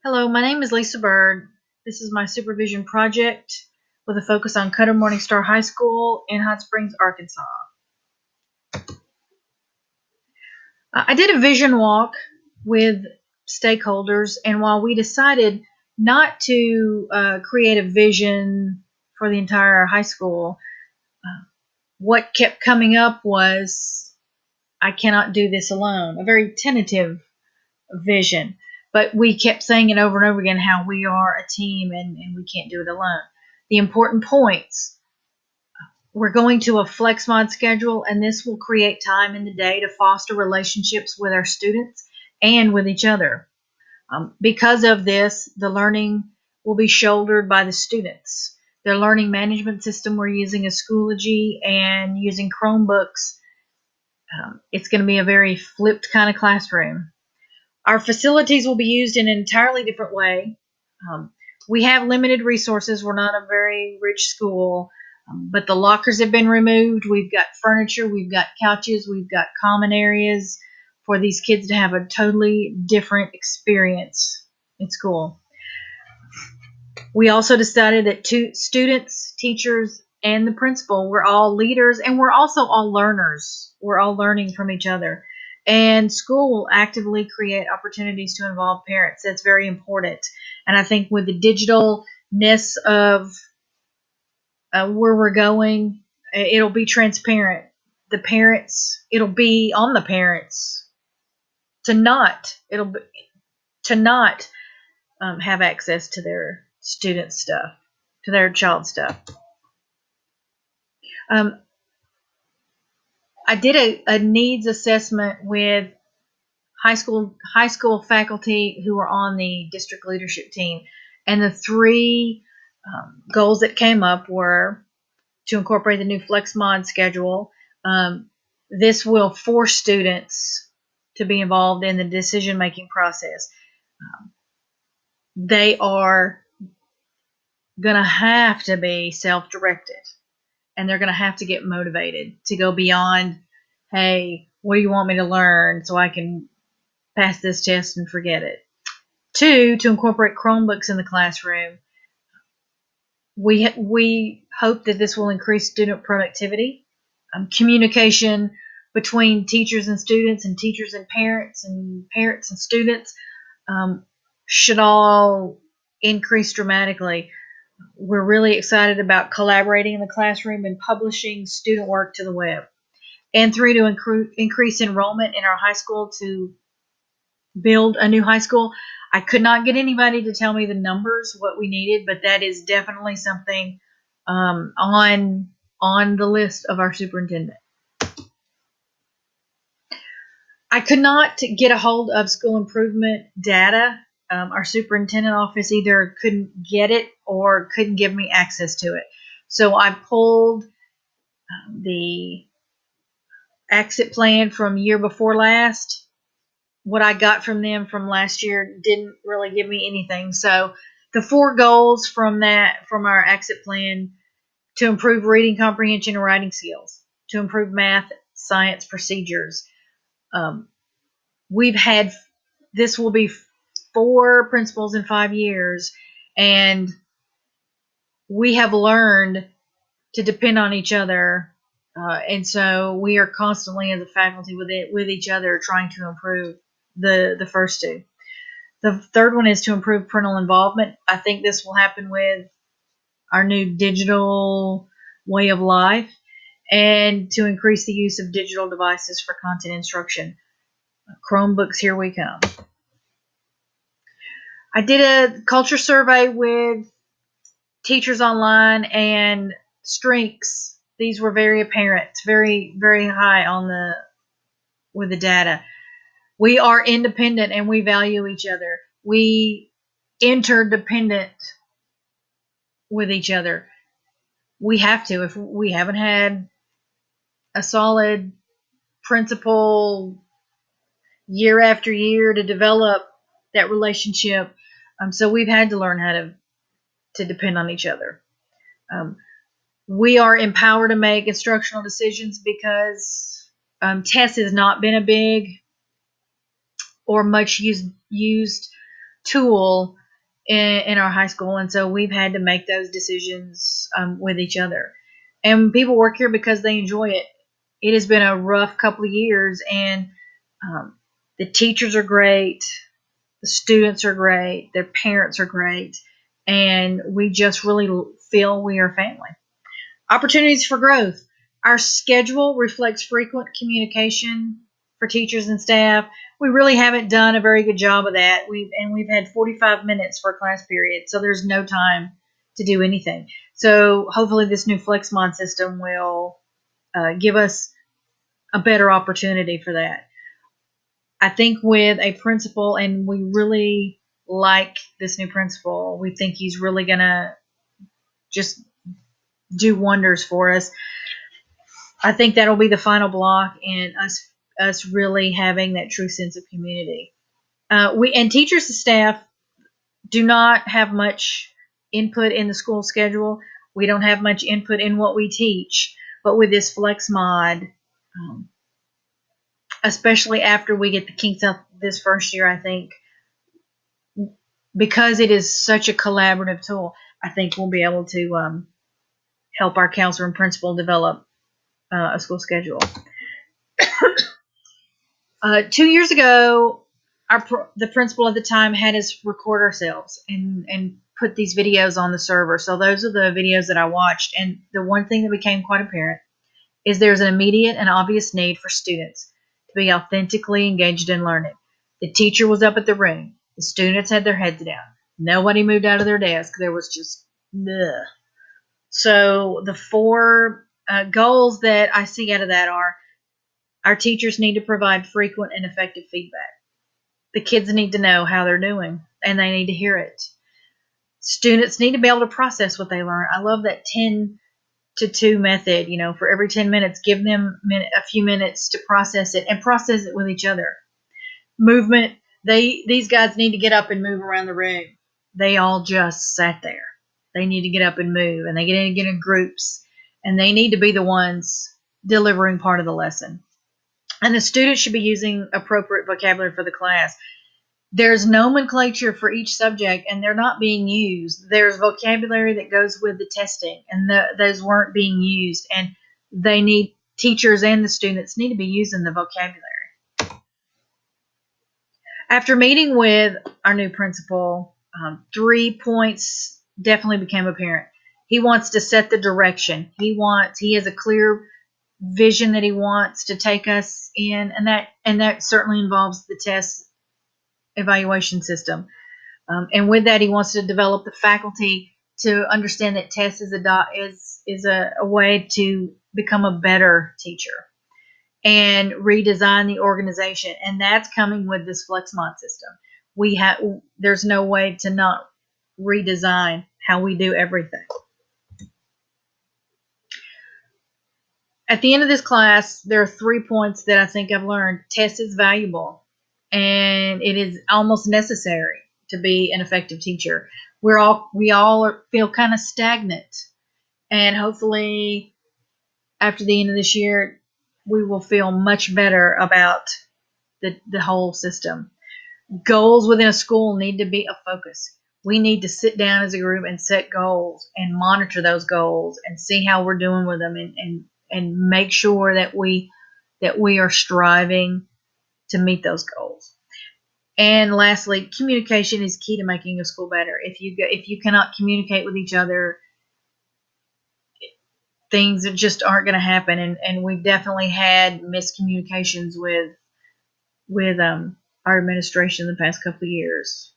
Hello, my name is Lisa Bird. This is my Supervision Project with a focus on Cutter Morningstar High School in Hot Springs, Arkansas. I did a vision walk with stakeholders, and while we decided not to create a vision for the entire high school, what kept coming up was, I cannot do this alone, a very tentative vision. But we kept saying it over and over again how we are a team and we can't do it alone. The important points: we're going to a flex mod schedule, and this will create time in the day to foster relationships with our students and with each other. Because of this, the learning will be shouldered by the students. Their learning management system, we're using a Schoology and using Chromebooks. It's going to be a very flipped kind of classroom. Our facilities will be used in an entirely different way. Um, we have limited resources. We're not a very rich school, but the lockers have been removed. We've got furniture, we've got couches, we've got common areas for these kids to have a totally different experience in school. We also decided that students, teachers, and the principal, we're all leaders, and we're also all learners. We're all learning from each other. And school will actively create opportunities to involve parents. That's very important. And I think with the digitalness of where we're going, it'll be transparent. The parents, it'll be on the parents to not, have access to their student stuff, to their child stuff. I did a needs assessment with high school faculty who were on the district leadership team, and the three goals that came up were to incorporate the new flex mod schedule. This will force students to be involved in the decision making process. They are going to have to be self directed, and they're going to have to get motivated to go beyond, hey, what do you want me to learn so I can pass this test and forget it? Two, to incorporate Chromebooks in the classroom. We hope that this will increase student productivity, communication between teachers and students, and teachers and parents and students should all increase dramatically. We're really excited about collaborating in the classroom and publishing student work to the web. And three, to increase enrollment in our high school to build a new high school. I could not get anybody to tell me the numbers, what we needed, but that is definitely something on the list of our superintendent. I could not get a hold of school improvement data. Our superintendent office either couldn't get it or couldn't give me access to it. So I pulled the exit plan from year before last. What I got from them from last year didn't really give me anything. So the four goals from our exit plan: to improve reading comprehension and writing skills, to improve math, science procedures. We've had, this will be 4 principals in 5 years, and we have learned to depend on each other. And so we are constantly, as a faculty, with each other, trying to improve the first two. The third one is to improve parental involvement. I think this will happen with our new digital way of life, and to increase the use of digital devices for content instruction. Chromebooks, here we come. I did a culture survey with teachers online, and strengths, these were very apparent, very, very high with the data. We are independent and we value each other. We interdependent with each other. We have to. If we haven't had a solid principle year after year to develop that relationship, so we've had to learn how to depend on each other. We are empowered to make instructional decisions because TESS has not been a big or much used tool in our high school, and so we've had to make those decisions with each other. And people work here because they enjoy it. It has been a rough couple of years, and um, the teachers are great, the students are great, their parents are great, and we just really feel we are family. Opportunities for growth. Our schedule reflects frequent communication for teachers and staff. We really haven't done a very good job of that. We've had 45 minutes for a class period, so there's no time to do anything. So hopefully this new FlexMod system will give us a better opportunity for that. I think with a principal, and we really like this new principal, we think he's really going to just do wonders for us. I think that'll be the final block in us really having that true sense of community. We and teachers and staff do not have much input in the school schedule. We don't have much input in what we teach. But with this flex mod, um, especially after we get the kinks out this first year, I think because it is such a collaborative tool, I think we'll be able to help our counselor and principal develop a school schedule. 2 years ago, the principal at the time had us record ourselves and put these videos on the server. So those are the videos that I watched. And the one thing that became quite apparent is there's an immediate and obvious need for students to be authentically engaged in learning. The teacher was up at the room. The students had their heads down. Nobody moved out of their desk. There was just ugh. So the four goals that I see out of that are: our teachers need to provide frequent and effective feedback. The kids need to know how they're doing, and they need to hear it. Students need to be able to process what they learn. I love that 10 to 2 method. For every 10 minutes, give them a few minutes to process it, and process it with each other. Movement. These guys need to get up and move around the room. They all just sat there. They need to get up and move, and they need to get in groups, and they need to be the ones delivering part of the lesson. And the students should be using appropriate vocabulary for the class. There's nomenclature for each subject, and they're not being used. There's vocabulary that goes with the testing, and those weren't being used. And teachers and the students need to be using the vocabulary. After meeting with our new principal, 3 points definitely became apparent. He wants to set the direction. He has a clear vision that he wants to take us in, and that certainly involves the test evaluation system. And with that, he wants to develop the faculty to understand that test is a way to become a better teacher and redesign the organization. And that's coming with this FlexMod system. There's no way to not redesign how we do everything. At the end of this class, there are 3 points that I think I've learned. Test is valuable, and it is almost necessary to be an effective teacher. We all feel kind of stagnant, and hopefully after the end of this year, we will feel much better about the whole system. Goals within a school need to be a focus. We need to sit down as a group and set goals and monitor those goals and see how we're doing with them, and make sure that we are striving to meet those goals. And lastly, communication is key to making a school better. If you cannot communicate with each other, things just aren't going to happen. And we've definitely had miscommunications with our administration the past couple of years.